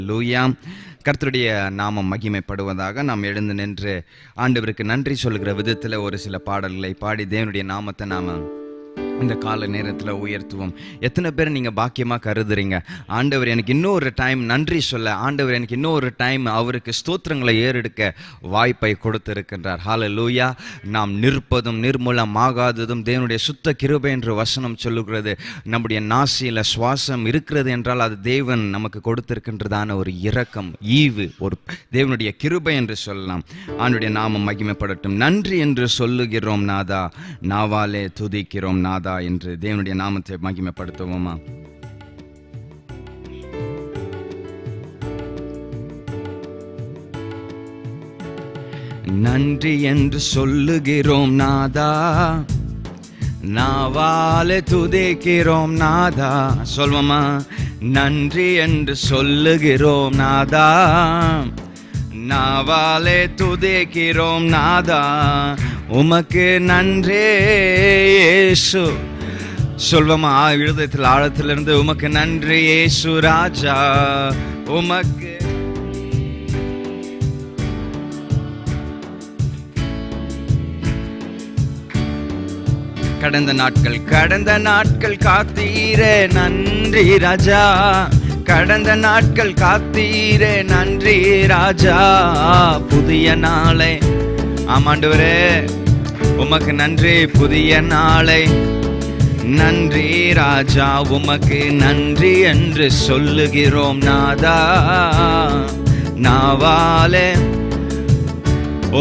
ஹல்லேலூயா. கர்த்தருடைய நாமம் மகிமைப்படுவதாக. நாம் எழுந்து நின்று ஆண்டவருக்கு நன்றி சொல்லுகிற விதத்தில் ஒரு சில பாடல்களை பாடி தேவனுடைய நாமத்தை நாம் இந்த கால நேரத்தில் உயர்த்துவோம். எத்தனை பேர் நீங்கள் பாக்கியமாக கருதுறீங்க, ஆண்டவர் எனக்கு இன்னொரு டைம் நன்றி சொல்ல, ஆண்டவர் எனக்கு இன்னொரு டைம் அவருக்கு ஸ்தோத்திரங்களை ஏறெடுக்க வாய்ப்பை கொடுத்திருக்கின்றார். ஹல்லேலூயா. நாம் நிற்பதும் நிர்மூலமாகாததும் தேவனுடைய சுத்த கிருபை என்று வசனம் சொல்லுகிறது. நம்முடைய நாசியில் சுவாசம் இருக்கிறது என்றால் அது தேவன் நமக்கு கொடுத்திருக்கின்றதான ஒரு இரக்கம், ஈவு, ஒரு தேவனுடைய கிருபை என்று சொல்லலாம். ஆண்டுடைய நாமம் மகிமைப்படட்டும். நன்றி என்று சொல்லுகிறோம் நாதா, நாவாலே துதிக்கிறோம் நாதா என்று தேவனுடைய நாமத்தை மகிமைப்படுத்துவோமா? நன்றி என்று சொல்லுகிறோம் நாதா, நாவாலே துதிக்கிறோம் நாதா. சொல்வோமா? நன்றி என்று சொல்லுகிறோம் நாதா, நாவாலே துதிக்கிறோம் நாதா. உமக்கு நன்றி இயேசு. சொல்வமா இருதயத்தில் ஆழத்திலிருந்து? உமக்கு நன்றி இயேசு ராஜா, உமக்கு கடந்த நாட்கள் காத்தீரே நன்றி ராஜா, கடந்த நாட்கள் காத்தீரே நன்றி ராஜா. புதிய நாளை, ஆமாண்டவரே உமக்கு நன்றி. புதிய நாளை நன்றி ராஜா, உமக்கு நன்றி என்று சொல்லுகிறோம் நாதா, நாவாலே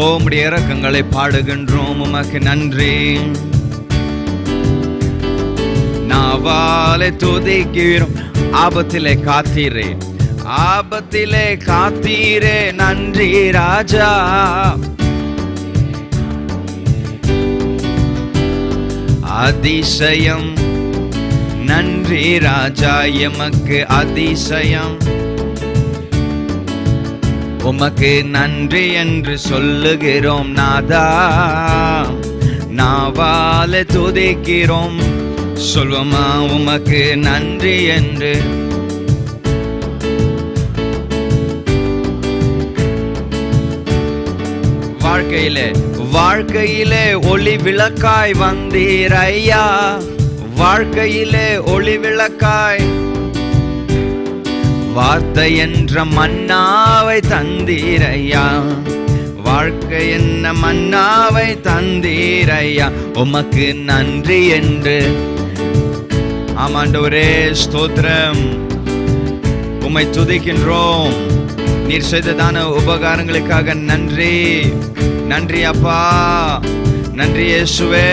உம்முடைய இரக்கங்களை பாடுகின்றோம். உமக்கு நன்றி, நாவாலே துதிக்கிறோம். ஆபத்திலே காத்தீரே, ஆபத்திலே காத்தீரே நன்றி ராஜா. அதிசயம் நன்றி ராஜா, எமக்கு அதிசயம். உமக்கு நன்றி என்று சொல்லுகிறோம் நாதா, நாவாலே துதிக்கிறோம். சொல்வோமா? உமக்கு நன்றி என்று. வாழ்க்கையிலே ஒளி விளக்காய் வந்தீர் ஐயா, வாழ்க்கையிலே ஒளி விளக்காய். வார்த்தை என்ற மன்னாவை தந்தீர் ஐயா, வாழ்க்கை என்ன மன்னாவை தந்தீர் ஐயா. உமக்கு நன்றி என்று. ஆமாண்டவரே ஸ்தோத்திரம், உம்மை துதிக்கின்றோம். நீர் செய்ததான உபகாரங்களுக்காக நன்றி. நன்றி அப்பா, நன்றி இயேசுவே.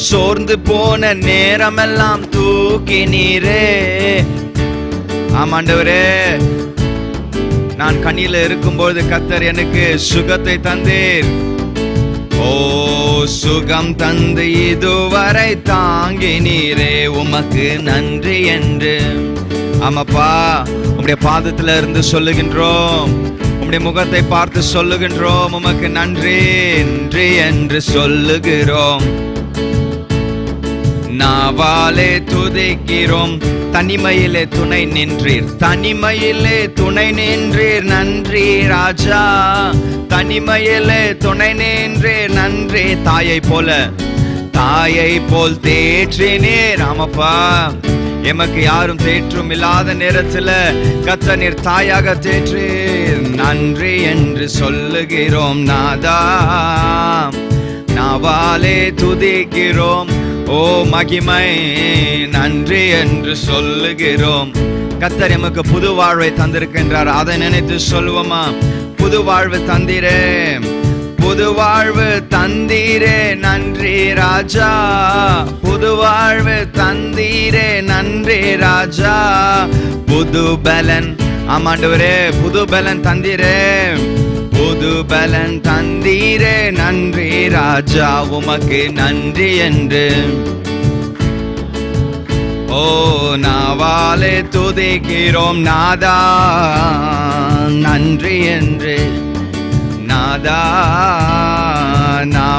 சோர்ந்து போன நேரமெல்லாம் தூக்கி நீரே. ஆமாண்டவரே, நான் கண்ணில இருக்கும்போது கர்த்தர் எனக்கு சுகத்தை தந்தீர். ஓ சுகம் தந்து இதுவரை தாங்கி நீரே, உமக்கு நன்றி என்று. ஆமாப்பா, உம்முடைய பாதத்துல இருந்து சொல்லுகின்றோம், உம்முடைய முகத்தை பார்த்து சொல்லுகின்றோம், உமக்கு நன்றி நன்றி என்று சொல்லுகிறோம். நாவாலே துதிக்கிறோம். தனிமையிலே துணை நின்றீர், தனிமையிலே துணை நின்றீர் நன்றி ராஜா, தனிமையிலே துணை நின்றீர் நன்றி. தாயை போல் தேற்றினீர். ஆமாப்பா, எமக்கு யாரும் தேற்றும் இல்லாத நேரத்தில் கர்த்தர் நீர் தாயாக தேற்றீர். நன்றி என்று சொல்லுகிறோம் நாதா, நாவாலே துதிக்கிறோம். ஓ மகிமை, நன்றி என்று சொல்லுகிறோம். கர்த்தர் எமக்கு புது வாழ்வை தந்திருக்கின்றார், அதை நினைத்து சொல்லுவோமா? புது வாழ்வு தந்தீரே, புது வாழ்வு தந்தீரே நன்றி ராஜா, புது வாழ்வு தந்தீரே நன்றி ராஜா. புது பலன், ஆமாண்டவரே புது பலன் தந்தீரே, புது பலன் தந்தீரே நன்றி ராஜா, உமக்கு நன்றி என்று. ஓ நாவாலே துதிக்கிறோம் நாதா, நன்றி என்று. நாதா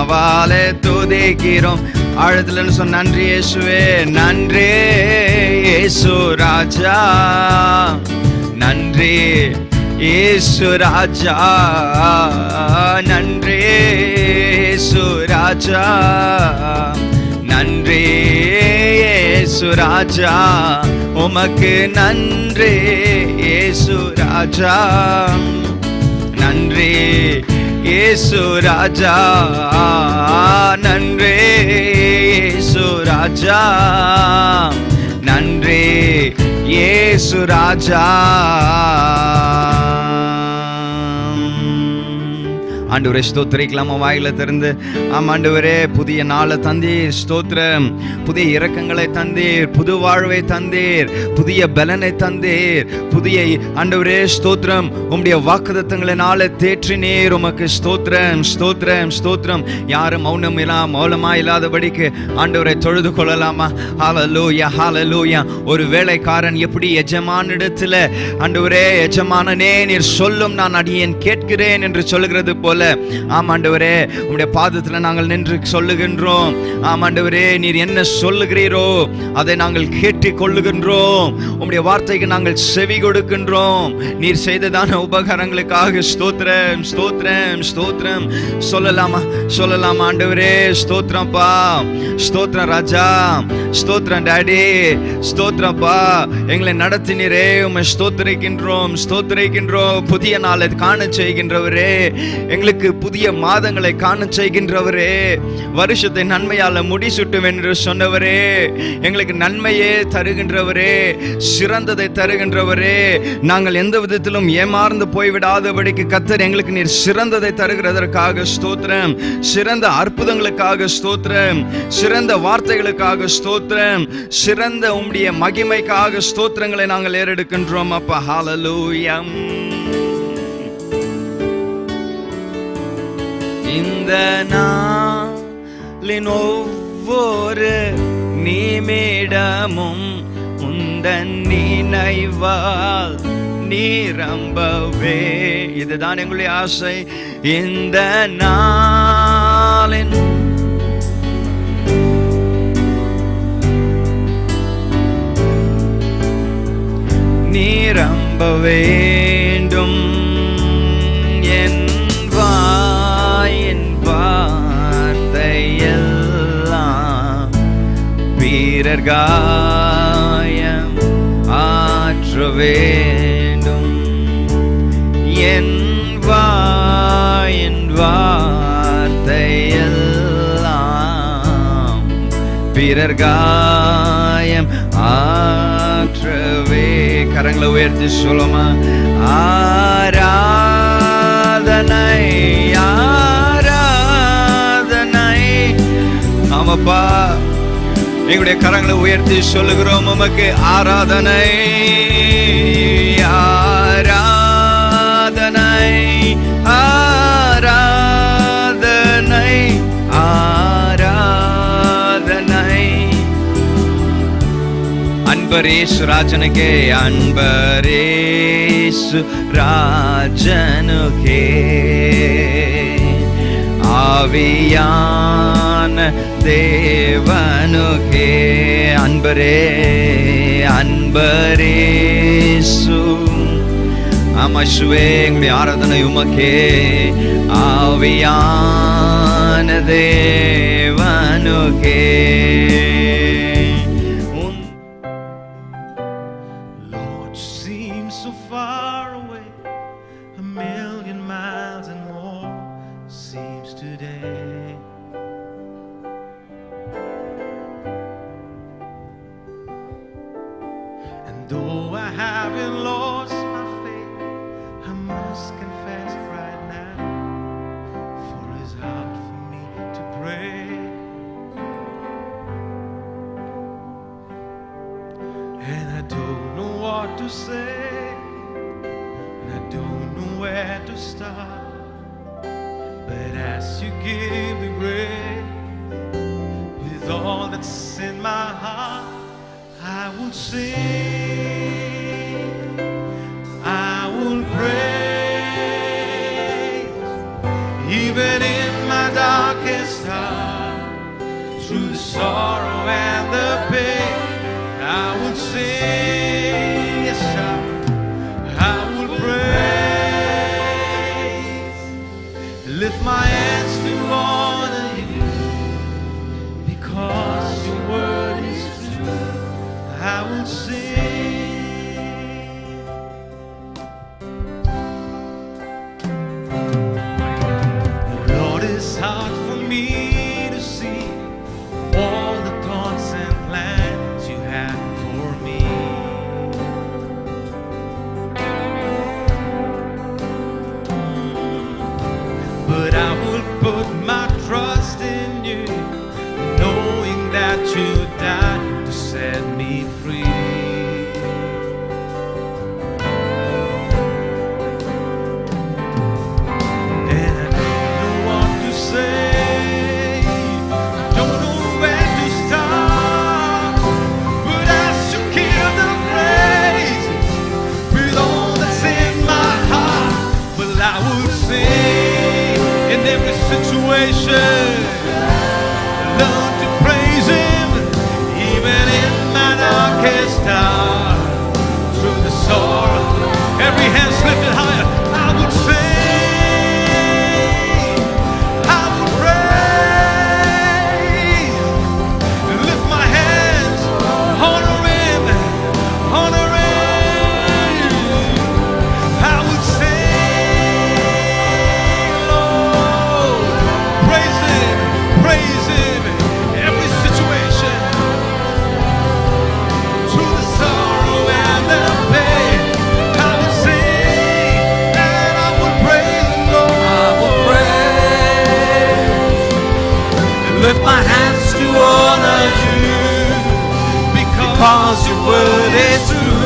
நாவாலே துதிக்கிறோம். ஆழத்துல சொன்ன நன்றி இயேசுவே, நன்றி இயேசு ராஜா, நன்றி இயேசு ராஜா, நன்றி இயேசு ராஜா, நன்றி இயேசு ராஜா, உமக்கு நன்றி இயேசு ராஜா, நன்றி இயேசு ராஜா, நன்றி இயேசு ராஜா, நன்றி இயேசு ராஜா. ஆண்டவரே ஸ்தோத்திரிக்கலாமா? வாயில திறந்து ஆண்டவரே புதிய நாளை தந்தீர், ஸ்தோத்திரம். புதிய இரக்கங்களை தந்தீர், புது வாழ்வை தந்தீர், புதிய பலனை தந்தீர், புதிய ஆண்டவரே ஸ்தோத்திரம் உம்முடைய வாக்குத்தத்தங்களினால தேற்றினீர். உமக்கு ஸ்தோத்திரம், ஸ்தோத்திரம், ஸ்தோத்திரம். யாரும் மௌனமா இல்லாதபடிக்கு ஆண்டவரை தொழுது கொள்ளலாமா? ஹல்லேலூயா, ஹல்லேலூயா. ஒரு வேலைக்காரன் எப்படி எஜமானிடத்துல ஆண்டவரே எஜமானனே நீர் சொல்லும் நான் அடியேன் கேட்கிறேன் என்று சொல்லுகிறது போல ஆமாண்டவரே உம்முடைய பாதத்துல நாங்கள் நின்று சொல்லுகின்றோம். ஆமாண்டவரே நீர் என்ன சொல்லுகிறீரோ அதை நாங்கள் கேட்டுக் கொள்ளுகின்றோம். உம்முடைய வார்த்தைக்கு நாங்கள் செவி கொடுக்கின்றோம். நீர் செய்ததான உபகாரங்களுக்காக ஸ்தோத்திரம், ஸ்தோத்திரம், ஸ்தோத்திரம். சொல்லலாமா? சொல்லலாமா? ஆண்டவரே ஸ்தோத்திரம்ப்பா, ஸ்தோத்திரம் ராஜா, ஸ்தோத்திரம் டாடி, ஸ்தோத்திரம்ப்பா. எங்களை நடத்தினீரே, உம்மை ஸ்தோத்திரிக்கின்றோம், ஸ்தோத்திரிக்கின்றோம். புதிய நாளை காண செய்கின்றவரே, எங்களுக்கு புதிய மாதங்களை காண செய்கின்றவரே, வருஷத்தை நன்மையால முடிசூட்டும் என்று சொன்னவரே, எங்களுக்கு நன்மையே தருகின்றவரே, சிறந்ததை தருகின்றவரே, நாங்கள் எந்த விதத்திலும் ஏமாறந்து போய்விடாதபடிக்கு கர்த்தர் எங்களுக்கு நீர் சிறந்ததை தருகிறதற்காக ஸ்தோத்திரம், சிறந்த அற்புதங்களுக்காக ஸ்தோத்திரம், சிறந்த வார்த்தைகளுக்காக ஸ்தோத்திரம், சிறந்த உம்முடைய மகிமைக்காக ஸ்தோத்திரங்களை நாங்கள் ஏறெடுக்கின்றோம் அப்பா. ஹல்லேலூயா. இந்த நாளின் ஒவ்வொரு நிமிடமும் உந்தன் நினைவால் நிரம்பவே, இதுதான் எங்களுடைய ஆசை. இந்த நாளின் நிரம்ப வேண்டும் என் வார்த்தையெல்லாம் பிறர் காயம் ஆற்ற வேண்டும். என் வார்த்தையெல்லாம் பிறர் காயம் ஆற்றவே. கரங்களை உயர்த்தி சொல்லுமா? ஆராதனை, ஆராதனை. ஆமாப்பா, எங்களுடைய கரங்களை உயர்த்தி சொல்லுகிறோம் உமக்கு ஆராதனை, ஆராதனை, ஆராதனை, ஆராதனை. அன்பரேசு ராஜனுக்கே, அன்பரேசு ராஜனுக்கே, ஆவியான தேவனுக்கே. அன்பரே, அன்பரேசு. ஆமாசுவே, எங்களுடைய ஆராதனை உமக்கே, ஆவியான தேவனுக்கே. Lord seems so far away, a million miles and more seems today. And though I haven't lost my faith, I must confess right now, for it's hard for me to pray. And I don't know what to say, and I don't know where to start. But as you give the grace, with all that's in my heart, I will sing, I will praise, even in my darkest sorrow and the pain. I will sing, yes, I will praise. Lift my hands to honor you, because your word is true. I will sing. Oh Lord, it's hard for me to see all the thoughts and plans you have for me. But I will put my trust in you, knowing that you died to set me free. And I don't know what to say, don't know where to start, but as you give the praise with all that's in my heart, well, I will sing in every situation. Learn to praise Him, even in my darkest hour. Through the sorrow, every hand's lifted higher. I will sing, I will praise, lift my hands, honor Him, honor Him. I will sing, Lord, praise Him, praise Him, every situation. Through the sorrow and the pain, I will sing and I will praise the Lord. I will praise, lift my hands to honor you, because your word is true.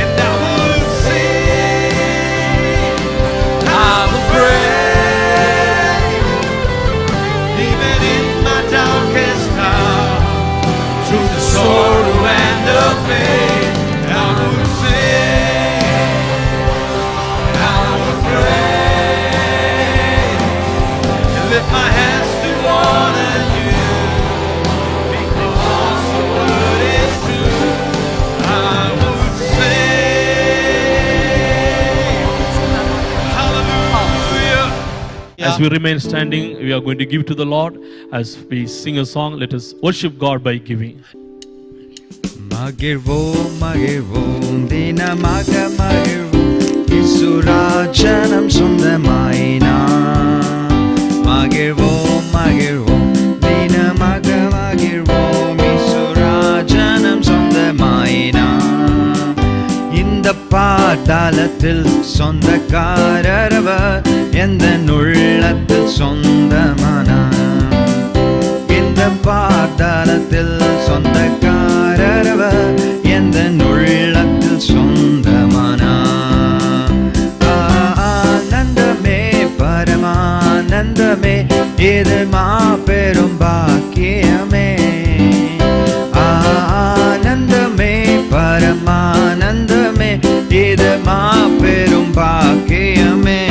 And I will sing, I will praise, even in my darkest hour. Through the sorrow and the pain, I will sing, I will praise, and lift my hands to honor you, because your word is true. I will sing, hallelujah. As we remain standing, we are going to give to the Lord. As we sing a song, let us worship God by giving. மகிழ்வோம் மகிழ்வோம் தினமாக மகிழ்வோம் இசுராஜனம் சொந்தமாயினார். மகிழ்வோம் மகிழ்வோம் தினமாக மகிழ்வோம் இசுராஜனம் சொந்தமாயினார். இந்த பாதாளத்தில் சொந்தக்காரரவர், எந்த உள்ளத்தில் சொந்தமானார். இந்த பாதாளத்தில் சொந்தக்காரரவர், எந்த உள்ளத்தில் சொந்தமானார். ஆனந்தமே பரமானந்தமே, இது மாபெரும் பாக்கியமே. ஆனந்தமே பரமானந்தமே, இது மாபெரும் பாக்கியமே.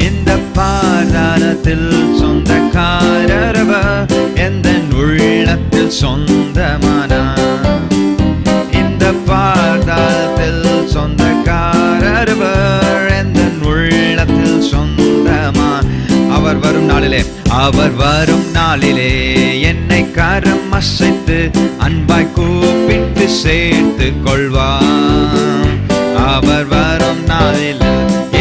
இந்த பாதாளத்தில் சொந்தக்காரரவர், எந்த உள்ளத்தில் சொந்தமானார். இந்த பாதாளத்தில் சொந்தக்காரரவர், எந்த உள்ளத்தில் சொந்தமானார். அவர் வரும் நாளிலே, அவர் வரும் நாளிலே என்னை கரம் அசைத்து அன்பாய் கூப்பிட்டு சேர்த்து கொள்வார். அவர் வரும் நாளில்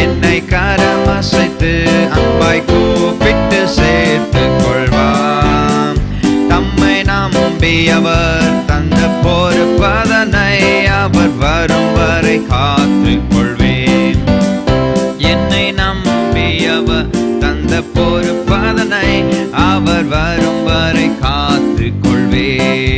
என்னை கரம் அசைத்து அன்பாய் கூப்பிட்டு சேர்த்து கொள்வார். தம்மை நம்பி அவர் தந்த பொறுப்பதனை அவர் வரும் வரை காத்து கொள்வேன். என்னை நம்பி அவர் தந்த பொறுப்பதனை அவர் வரும் வரை காத்து கொள்வேன்.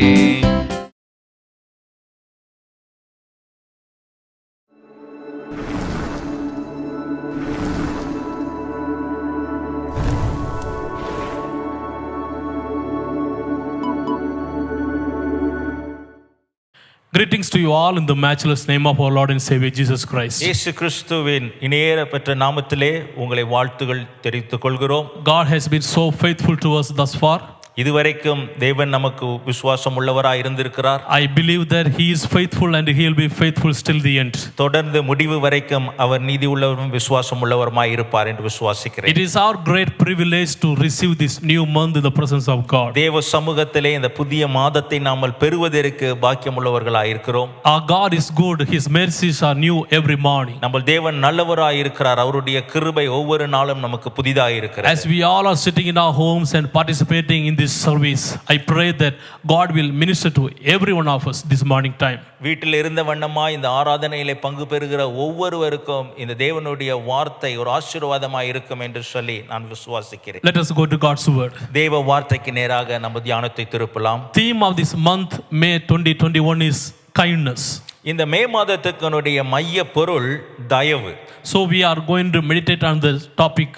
Greetings to you all in the matchless name of our Lord and Savior Jesus Christ. இயேசு கிறிஸ்துவின் இணையேற பெற்ற நாமத்திலே உங்களை வாழ்த்துகள் தெரிவித்துக் கொள்கிறோம். God has been so faithful to us thus far. இதுவரைக்கும் தேவன் நமக்கு விசுவாசம் உள்ளவராய் இருந்திருக்கிறார். I believe that He is faithful and He will be faithful till the end. தொடர்ந்து முடிவு வரைக்கும் அவர் நீதி உள்ளவரும் விசுவாசம் உள்ளவருமாய் இருப்பார் என்று விசுவாசிக்கிறேன். It is our great privilege to receive this new month in the presence of God. தேவ சமூகத்திலே இந்த புதிய மாதத்தை நாமல் பெறுவதற்கு பாக்கியம் உள்ளவர்களாய் இருக்கிறோம். Our God is good. His mercies are new every morning. நம்ம தேவன் நல்லவராய் இருக்கிறார். அவருடைய கிருபை ஒவ்வொரு நாளும் நமக்கு புதிதாய் இருக்கிறது. As we all are sitting in our homes and participating in this service, I pray that God will minister to every one of us this morning time. வீட்டில் இருந்த வண்ணமாய் இந்த ஆராதனையிலே பங்கு பெறுகிற ஒவ்வொருவருக்கும் இந்த தேவனுடைய வார்த்தை ஒரு ஆசீர்வாதமாய் இருக்கும் என்று சொல்லி நான் விசுவாசிக்கிறேன். Let us go to God's word. தேவ வார்த்தைக்கு நேராக நம்ம தியானத்தை திருப்பலாம். Theme of this month, May 2021, is kindness. இந்த மே மாதத்துக்குனுடைய மைய பொருள் தயவு. So we are going to meditate on the topic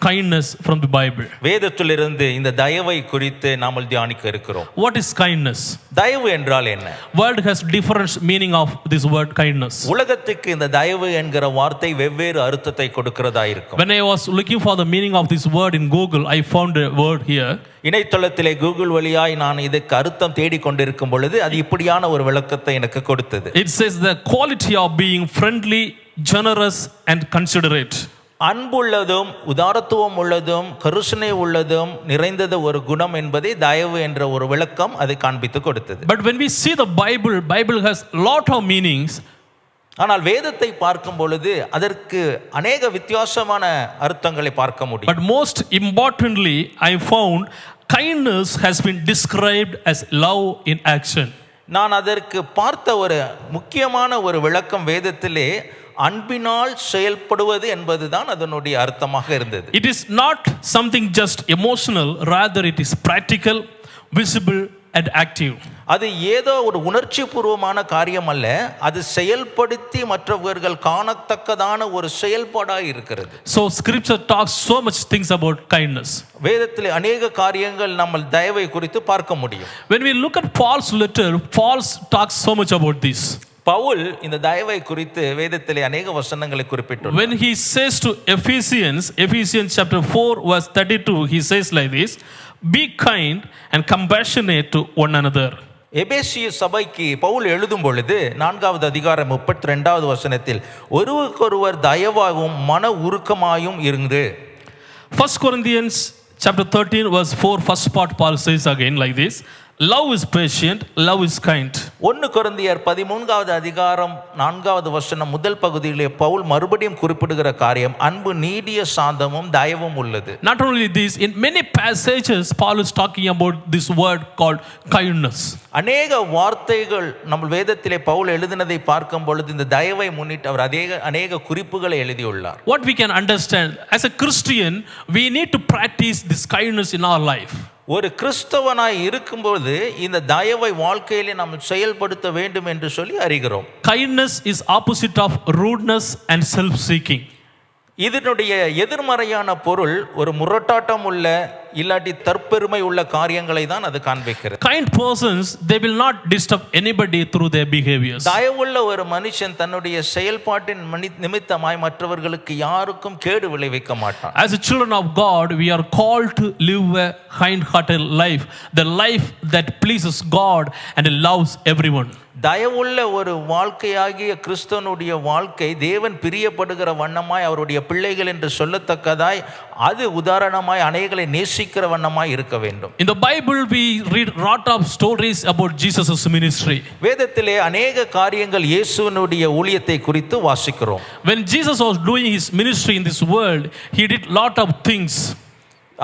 kindness from the Bible. வேதத்திலிருந்து இந்த தயவை குறித்து நாம் தியானிக்க இருக்கிறோம். What is kindness? தயவு என்றால் என்ன? Word has different meaning of this word kindness. உலகத்துக்கு இந்த தயவு என்கிற வார்த்தை வெவ்வேறு அர்த்தத்தை கொடுக்கிறதா இருக்கும். When I was looking for the meaning of this word in Google, I found a word here. இணையதளத்திலே கூகுள் வழியாய் நான் இதுக்கு அர்த்தம் தேடிக் கொண்டிருக்கும் பொழுது அது இப்படியான ஒரு விளக்கத்தை எனக்கு கொடுத்தது. It says the quality of being friendly, generous and considerate. அன்புள்ளதும் உதாரத்துவம் உள்ளதும் கருணை உள்ளதும் நிறைந்தது ஒரு குணம் என்பதை தயவு என்ற ஒரு விளக்கம் அது காண்பித்து கொடுத்தது. But when we see the Bible has lot of meanings. ஆனால் வேதத்தை பார்க்கும் பொழுது அதற்கு அநேக வித்தியாசமான அர்த்தங்களை பார்க்க முடியும். But most importantly, I found kindness has been described as love in action. நான் அதற்கு பார்த்த ஒரு முக்கியமான ஒரு விளக்கம் வேதத்திலே அன்பினால் செயல்படுவது என்பதுதான் அதனுடைய அர்த்தமாக இருந்தது. It is not something just emotional, rather it is practical, visible and active. அது ஏதோ ஒரு உணர்ச்சி பூர்வமான காரியம் அல்ல, அது செயல்படுத்தி மற்றவர்கள் காணத்தக்கதான ஒரு செயல்பாடாக இருக்கிறது. So scripture talks so much things about kindness. வேதத்தில் அநேக காரியங்கள் நம்ம தயவை குறித்து பார்க்க முடியும். When we look at Paul's letter, Paul talks so much about this. Pavul இந்த தயவை குறித்து வேதத்திலே அநேக வசனங்களை குறிப்பிட்டுள்ளார். When he says to Ephesians chapter 4 verse 32, he says like this: be kind and compassionate to one another. எபேசிய சபைக்கு பவுல் எழுதும் பொழுது 4வது அதிகாரம் 32வது வசனத்தில் ஒருவருக்கொருவர் தயவாகவும் மன உருக்கமாயும் இருந்து. 1 Corinthians chapter 13 verse 4, first part, Paul says again like this: love is patient, love is kind. 1 கொரிந்தியர் 13வது அதிகாரம் 4வது வசனம் முதல் பகுதியிலே பவுல் மறுபடியும் குறிப்பிடுகிற காரியம் அன்பு நீடிய சாந்தமும் தயவும் உள்ளது. Not only this, in many passages Paul is talking about this word called kindness. அநேக வார்த்தைகள் நம்ம வேதத்திலே பவுல் எழுதினதை பார்க்கும் பொழுது இந்த தயவை முன்னிட்டு அவர் அநேக குறிப்புகளை எழுதியுள்ளார். What we can understand, as a Christian, we need to practice this kindness in our life. ஒரு கிறிஸ்தவனாய் இருக்கும்போது இந்த தயவை வாழ்க்கையிலே நாம் செயல்படுத்த வேண்டும் என்று சொல்லி அறிகிறோம். Kindness is opposite of rudeness and self-seeking. இதனுடைய எதிர்மறையான பொருள் ஒரு முரட்டாட்டம் உள்ள இல்லாட்டி தற்பெருமை உள்ள காரியங்களை தான் அது காண்பிக்கிறது. Kind persons, they will not disturb anybody through their behaviors. தயவுள்ள ஒரு மனுஷன் தன்னுடைய செயல்பாட்டின் நிமித்தமாய் மற்றவர்களுக்கு யாருக்கும் கேடு விளைவிக்க மாட்டான். As a children of God, we are called to live a kind-hearted life, the life that pleases God and loves everyone. தயவுள்ள ஒரு வாழ்க்கையாகிய கிறிஸ்தவனுடைய வாழ்க்கை தேவன் பிரியப்படுகிற வண்ணமாய் அவருடைய பிள்ளைகள் என்று சொல்லத்தக்கதாய் அது உதாரணமாய் அநேகரை நேசிக்கிற வண்ணமாய் இருக்க வேண்டும். In the Bible we read lot of stories about Jesus' ministry. வேதத்திலே அநேக காரியங்கள் இயேசுவினுடைய ஊழியத்தை குறித்து வாசிக்கிறோம். When Jesus was doing his ministry in this world, he did lot of things.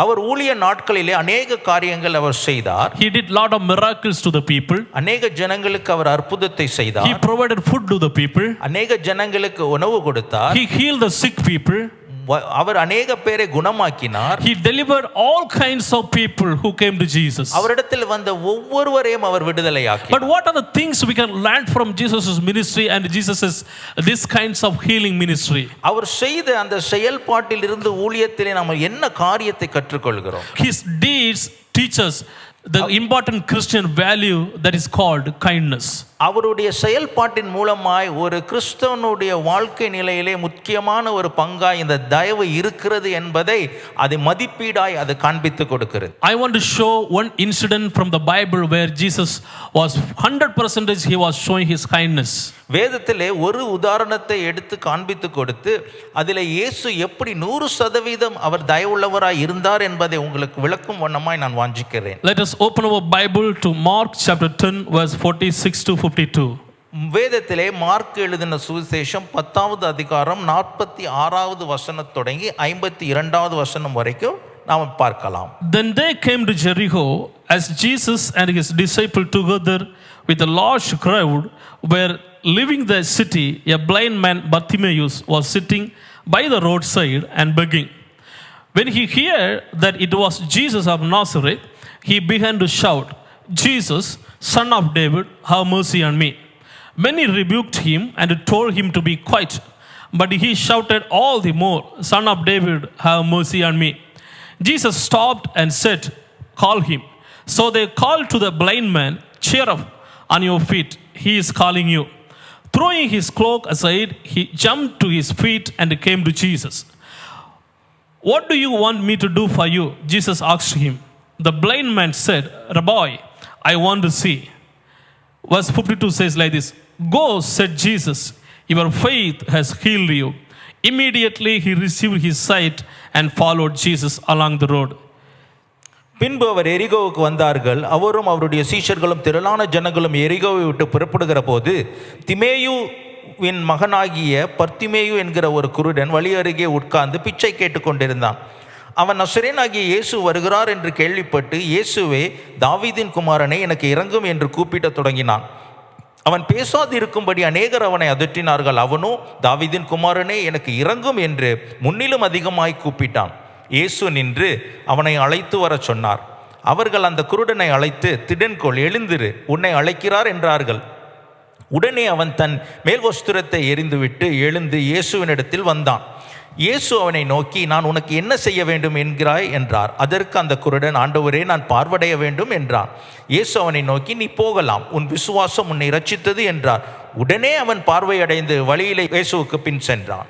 அவர் ஊழிய நாட்களிலே அநேக காரியங்கள் அவர் செய்தார். He did lot of miracles to the people. அநேக ஜனங்களுக்கு அவர் அற்புதத்தை செய்தார். He provided food to the people. அநேக ஜனங்களுக்கு உணவு கொடுத்தார். He healed the sick people. அவர் அநேக பேரை குணமாக்கினார். He delivered all kinds of people who came to Jesus. அவரிடத்தில் வந்த ஒவ்வொருவரையும் அவர் விடுதலையாக்கினார். But what are the things we can learn from Jesus' ministry and Jesus' this kinds of healing ministry? அவர் செய்த அந்த செயல்பாட்டில் இருந்து ஊழியத்திலே நாம் என்ன காரியத்தை கற்றுக்கொள்கிறோம்? His deeds teach us the important Christian value that is called kindness. அவருடைய செயல்பாட்டின் மூலமாய் ஒரு கிறிஸ்தவனுடைய வாழ்க்கை நிலையிலே முக்கியமான ஒரு பங்காய் இந்த தயவு இருக்கிறது என்பதை அது மதிப்பீடாய் அது காண்பித்து கொடுக்கிறது. I want to show one incident from the Bible where Jesus was 100% he was showing his kindness. வேதத்திலே ஒரு உதாரணத்தை எடுத்து காண்பித்து கொடுத்து அதில் இயேசு எப்படி 100% அவர் தயவுள்ளவராய் இருந்தார் என்பதை உங்களுக்கு விளக்கும் வண்ணமாய் நான் வாஞ்சிக்கிறேன். Let us open our Bible to Mark chapter 10 verse 46 to 52. வேதத்திலே மார்க் எழுதின சுவிசேஷம் 10வது அதிகாரம் 46வது வசனம் தொடங்கி 52வது வசனம் வரைக்கும் நாம் பார்க்கலாம். Then they came to Jericho, as Jesus and his disciple together with a large crowd were leaving the city. A blind man Bartimaeus was sitting by the roadside and begging. When he heard that it was Jesus of Nazareth, he began to shout, "Jesus, Son of David, have mercy on me." Many rebuked him and told him to be quiet, but he shouted all the more, "Son of David, have mercy on me." Jesus stopped and said, "Call him." So they called to the blind man, "Cheer up, on your feet, he is calling you." Throwing his cloak aside, he jumped to his feet and came to Jesus. "What do you want me to do for you?" Jesus asked him. The blind man said, "Rabbi, I want to see." Verse 52 says like this, "Go," said Jesus, "your faith has healed you." Immediately he received his sight and followed Jesus along the road. பின்பு அவர் எரிகோவுக்கு வந்தார்கள். அவரும் அவருடைய சீஷர்களும் திரளான ஜனங்களும் எரிகோவை விட்டு புறப்படுகிற போது திமேயுவின் மகனாகிய பர்த்திமேயு என்கிற ஒரு குருடன் வழி அருகே உட்கார்ந்து பிச்சை கேட்டுக்கொண்டிருந்தான். அவன் நசரேயனாகிய இயேசு வருகிறார் என்று கேள்விப்பட்டு, "இயேசுவே, தாவீதின் குமாரனே, எனக்கு இரங்கும்" என்று கூப்பிடத் தொடங்கினான். அவன் பேசாதிருக்கும்படி அநேகர் அவனை அதட்டினார்கள். அவனோ, "தாவீதின் குமாரனே, எனக்கு இரங்கும்" என்று முன்னிலும் அதிகமாய் கூப்பிட்டான். இயேசு நின்று அவனை அழைத்து வர சொன்னார். அவர்கள் அந்த குருடனை அழைத்து, "திடன்கொள், எழுந்திரு, உன்னை அழைக்கிறார்" என்றார்கள். உடனே அவன் தன் மேல் வஸ்திரத்தை எறிந்துவிட்டு எழுந்து இயேசுவினிடத்தில் வந்தான். இயேசு அவனை நோக்கி, "நான் உனக்கு என்ன செய்ய வேண்டும் என்கிறாய்?" என்றார். அதற்கு அந்த குருடன், "ஆண்டவரே, நான் பார்வையடைய வேண்டும்" என்றான். இயேசு அவனை நோக்கி, "நீ போகலாம், உன் விசுவாசம் உன்னை இரட்சித்தது" என்றார். உடனே அவன் பார்வையடைந்து வழியிலே இயேசுவுக்கு பின் சென்றான்.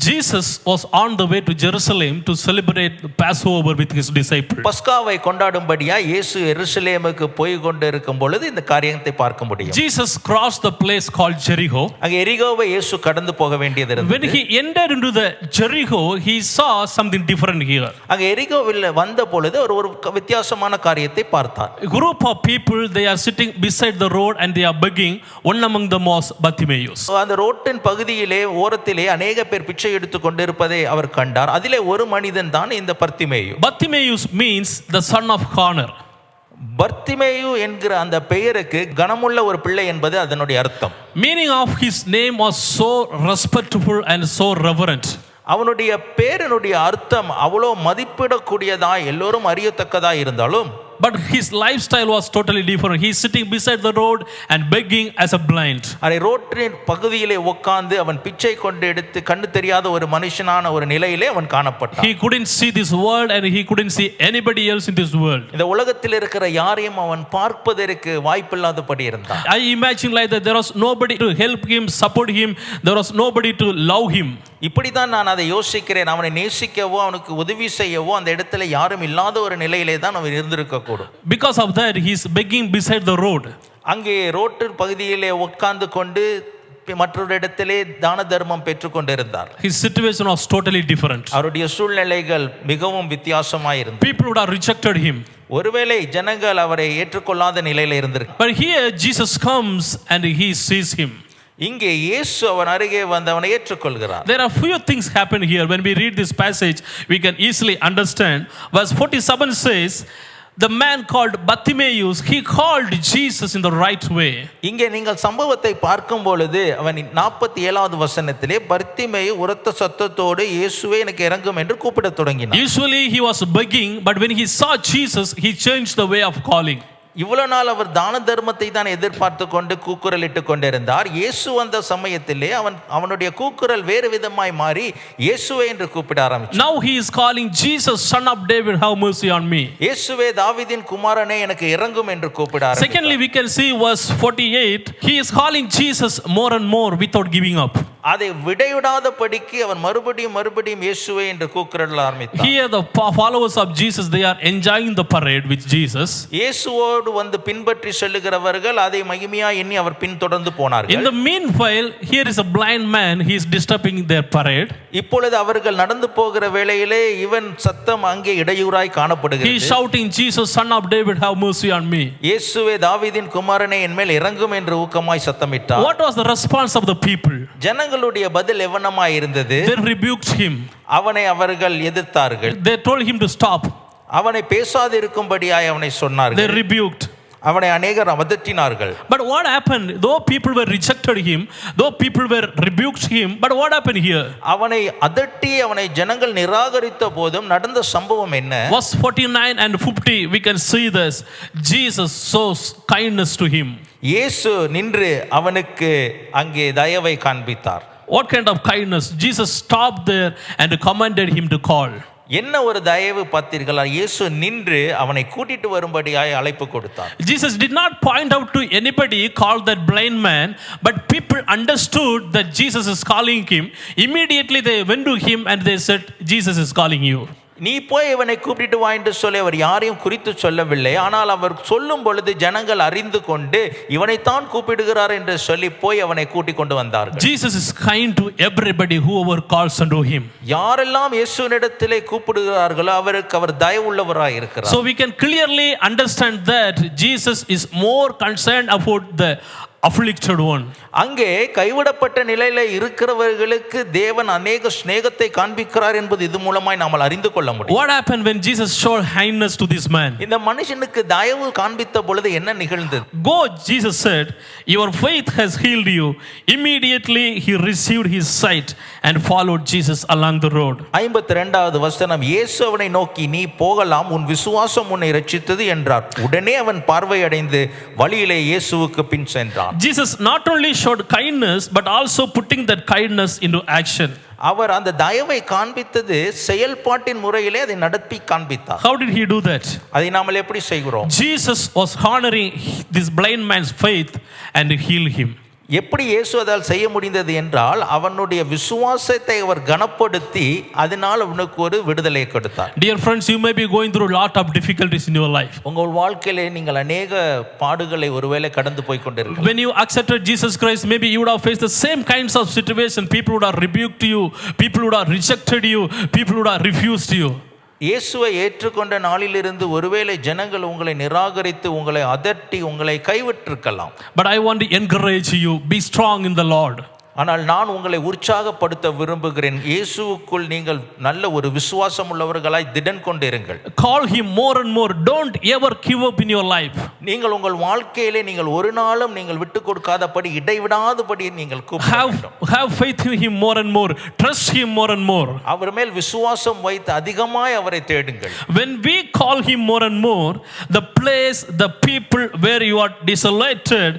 Jesus was on the way to Jerusalem to celebrate the Passover with his disciples. பஸ்காவை கொண்டாடும்படியா இயேசு எருசலேமுக்கு போய் கொண்டிருக்கும் பொழுது இந்த காரியத்தை பார்க்க முடியும். Jesus crossed the place called Jericho. அங்கே எரிகோவை இயேசு கடந்து போக வேண்டியது இருந்தது. When he entered into the Jericho, he saw something different here. அங்கே எரிகோவில் வந்த பொழுது ஒரு வித்தியாசமான காரியத்தை பார்த்தார். A group of people, they are sitting beside the road and they are begging. One among them was Bartimaeus. அந்த ரோட்டின் பகுதியிலே ஓரத்திலே அநேக பேர் பிச்சை எடுத்துக் கொண்டிருப்பதை அவர் கண்டார். அதிலே ஒரு மனிதன் தான் இந்த Bartimaeus. Bartimaeus means the son of honor. Bartimaeus என்கிற அந்த பெயருக்கு கனமுள்ள ஒரு பிள்ளை என்பது அதனுடைய அர்த்தம். Meaning of his name was so respectful and so reverent. அவனுடைய பேரினுடைய அர்த்தம் அவ்வளோ மதிப்பிடக்கூடியதா எல்லோரும் அறியத்தக்கதா இருந்தாலும், but his lifestyle was totally different. He is sitting beside the road and begging as a blind. அதை ரோட்டின் பகுதியிலே உட்கார்ந்து அவன் பிச்சை கொண்டு எடுத்து கண்ணு தெரியாத ஒரு மனுஷனான ஒரு நிலையிலே அவன் காணப்பட்டான். He couldn't see this world and he couldn't see anybody else in this world. இந்த உலகத்தில் இருக்கிற யாரையும் அவன் பார்ப்பதற்கு வாய்ப்பில்லாதபடி இருந்தான். I imagine like that there was nobody to help him, support him, there was nobody to love him. இப்படிதான் நான் அதை யோசிக்கிறேன். அவனை நேசிக்கவோ அவனுக்கு உதவி செய்யவோ அந்த இடத்துல யாரும் இல்லாத ஒரு நிலையிலே தான் அவன் இருந்திருக்க கூடும். Because of that he is begging beside the road. அங்கே ரோட்டின் பகுதியிலே உட்கார்ந்து கொண்டு மற்றொரு இடத்திலே தான தர்மம் பெற்றுக் கொண்டிருந்தார். His situation was totally different. அவருடைய சூழ்நிலைகள் மிகவும் வித்தியாசமாய் இருந்தது. People would have rejected him. ஒருவேளை ஜனங்கள் அவரை ஏற்றுக்கொள்ளாத நிலையில இருந்திருக்கு. But here Jesus comes and he sees him. இங்கே இயேசு அவன் அருகே வந்து அவனை ஏற்றுக்கொள்கிறார். There are few things happen here. When we read this passage, we can easily understand. Verse 47 says, the man called Bartimaeus, he called Jesus in the right way. இங்கே நீங்கள் சம்பவத்தை பார்க்கும் பொழுது அவன் 47வது வசனத்திலே பர்த்திமேயு உரத்த சத்தத்தோடு இயேசுவே எனக்கு இரங்கும் என்று கூப்பிடத் தொடங்கினான். Usually he was begging, but when he saw Jesus, he changed the way of calling. இவ்வளவு நாள் அவர் தான தர்மத்தை தான் எதிர்பார்த்து கொண்டு கூக்குரலிட்டு கொண்டிருந்தார். இயேசு வந்த சமயத்திலே அவனுடைய கூக்குரல் வேறு விதமாய் மாறி இயேசுவே என்று கூப்பிட ஆரம்பித்தார். Now he is calling Jesus, son of David, have mercy on me. இயேசுவே தாவீதின் குமாரனே எனக்கு இரங்கும் என்று கூப்பிட ஆரம்பித்தார். Secondly, we can see verse 48, he is calling Jesus more and more without giving up. அதை விடைவிடாதபடிக்கு அவன் மறுபடியும் இயேசுவே என்று கூக்குரல் ஆரம்பித்தார். Here the followers of Jesus, they are enjoying the parade with Jesus. இயேசுவோடு வந்து பின்பற்றி செல்லுகிறவர்கள் அதை மகிமையா எண்ணி அவர் பின்தொடர்ந்து போனார்கள். In the meanwhile, here is a blind man, he is disturbing their parade. இப்பொழுது அவர்கள் நடந்து போகிற வேளையிலே இவன் சத்தம் அங்கே இடையூறாய் காணப்படுகிறது. He is shouting, Jesus, son of David, have mercy on me. இயேசுவே தாவீதின் குமாரனே என் மேல் இரங்கும் என்று ஊக்கமாய் சத்தமிட்டார். What was the response of the people? ஜனங்களுடைய பதில் எவ்வனமாய் இருந்தது? They rebuked him. அவனை அவர்கள் எதிர்த்தார்கள். They told him to stop. அவனை பேசாதிருக்கும்படியாய் அவனை சொன்னார்கள். They rebuked. அவனை அநேகர் அதட்டினார்கள். But what happened? Though people were rejected him, though people were rebuked him, but what happened here? அவனை அதட்டி அவனை ஜனங்கள் நிராகரித்த போதும் நடந்த சம்பவம் என்ன? Verse 49 and 50, we can see this. Jesus shows kindness to him. இயேசு நின்று அவனுக்கு அங்கே தயவை காண்பித்தார். What kind of kindness? Jesus stopped there and commanded him to call. என்ன ஒரு தயவு பார்த்தீர்களா? இயேசு நின்று அவனை கூட்டிட்டு வரும்படியாய் அழைப்பு கொடுத்தார். Jesus did not point out to anybody called that blind man, but people understood that Jesus is calling him. Immediately they went to him and they said, Jesus is calling you. நீ போய் இவனை கூப்பிட்டு வா என்று சொல்லி அவர் யாரையும் குறித்து சொல்லவில்லை. ஆனால் அவர் சொல்லும் பொழுது ஜனங்கள் அறிந்து கொண்டு இவனைத்தான் கூப்பிடுகிறார் என்று சொல்லி போய் அவனை கூட்டிக் கொண்டு வந்தார்கள். Jesus is kind to everybody whoever calls unto him. யாரெல்லாம் இயேசுவினிடத்திலே கூப்பிடுகிறார்களோ அவருக்கு அவர் தயவுள்ளவராய் இருக்கிறார். So we can clearly understand that Jesus is more concerned about the afflicted one. அங்கே கைவிடப்பட்ட நிலையில இருக்கிறவர்களுக்கு தேவன் அநேக ஸ்நேகத்தை காண்பிக்கிறார் என்பது இது மூலமாய் நாம் அறிந்து கொள்ள முடியும். What happened when Jesus showed kindness to this man? இந்த மனுஷனுக்கு தயவு காண்பித்த பொழுது என்ன நிகழ்ந்தது? Go, Jesus said, your faith has healed you. Immediately he received his sight and followed Jesus along the road. 52வது வசனம், இயேசு அவனை நோக்கி நீ போகலாம், உன் விசுவாசம் உன்னை இரட்சித்தது என்றார். உடனே அவன் பார்வை அடைந்து வழியிலே இயேசுவுக்கு பின் சென்றான். Jesus not only showed kindness but also putting that kindness into action. அவர் அந்த தயவை காண்பித்தது செயல்பாட்டின் முறையிலே அதை நடத்தி காண்பித்தார். How did he do that? அதை நாம எப்படி செய்கிறோம்? Jesus was honoring this blind man's faith and healed him. எப்படி இயேசு அதால் செய்ய முடிந்தது என்றால் அவனுடைய விசுவாசத்தை அவர் கனப்படுத்தி அதனால் அவனுக்கு ஒரு விடுதலை கொடுத்தார். Dear friends, you may be going through a lot of difficulties in your life. உங்கள் வாழ்க்கையிலே நீங்கள் அநேக பாடுகளை ஒருவேளை கடந்து போய் கொண்டிருக்கலாம். When you accepted Jesus Christ, maybe you would have faced the same kinds of situation. People would have rebuked you, people would have rejected you, people would have refused you. இயேசுவை ஏற்றுக்கொண்ட நாளிலிருந்து ஒருவேளை ஜனங்கள் உங்களை நிராகரித்து உங்களை அதட்டி உங்களை கைவிட்டிருக்கலாம். But I want to encourage you, be strong in the Lord. ஆனால் நான் உங்களை உற்சாகப்படுத்த விரும்புகிறேன். இயேசுவுக்குள் நீங்கள் நல்ல ஒரு விசுவாசம் உள்ளவர்களாய் திடன் கொண்டிருங்கள். Call him more and more. Don't ever give up in your life. நீங்கள் உங்கள் வாழ்க்கையிலே நீங்கள் ஒரு நாளும் நீங்கள் விட்டு கொடுக்காதபடி இடைவிடாதபடி நீங்கள் கூப்பிட have faith in him more and more. Trust him more and more. அவர் மேல் விசுவாசம் வைத்து அதிகமாய் அவரை தேடுங்கள். When we call him more and more, the place, the people where you are desolated,